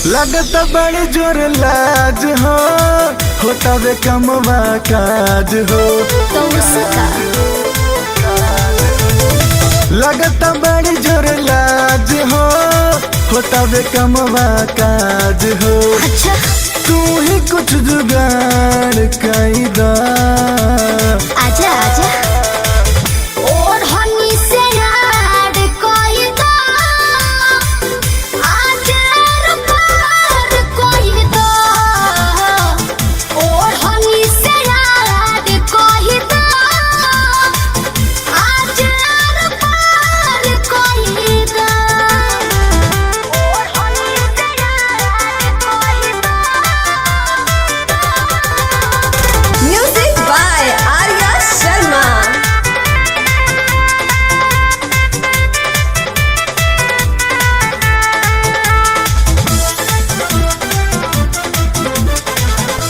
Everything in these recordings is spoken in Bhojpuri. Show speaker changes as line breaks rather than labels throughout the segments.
लगता बड़ी जोर लाज हो, होता वे कमवा काज हो।
तो उसका
लगता बड़ी जोर लाज हो, होता वे कमवा काज हो।
अच्छा
तू ही कुछ जुगाड़ कायदा।
आजा आजा और हनी से याद कोई दो आजा रुपार कोई दो और हनी से याद कोई दो आजा रुपार कोई दो और हनी से याद कोई दो।
Music by Arya Sharma.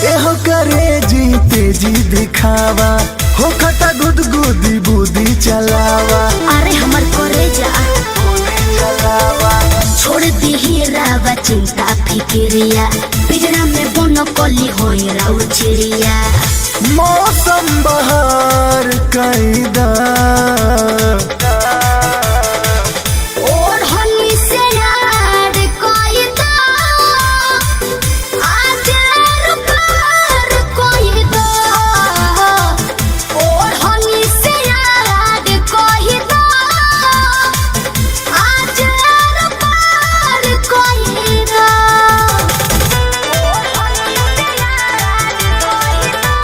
एहो करे जीते जी दिखावा, हो खता गुदगुदी बुद्धि चलावा।
अरे हमर करे जा छोड़ दी रावा चिंता फिक्रिया, पिजरा में बन कली होई राउर चिड़िया।
मौसम बहार कायदा।
और हनी से याद कोई दो आजा रुपार कोई दो और हनी से याद कोई दो आजा रुपार कोई दो और हनी से याद कोई दो।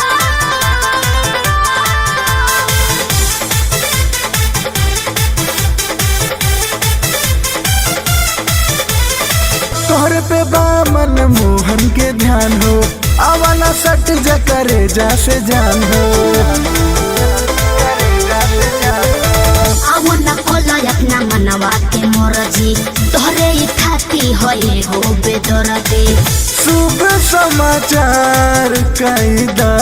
तोहरे पे बामन मोहन के ध्यान हो, आवाना सट जा करे जा से जान हो।
आवना कोला अपना मनवा के मोरजी, तोहरे ही खाती होए हो बेदर्दी।
शुभ समाचार कायदा।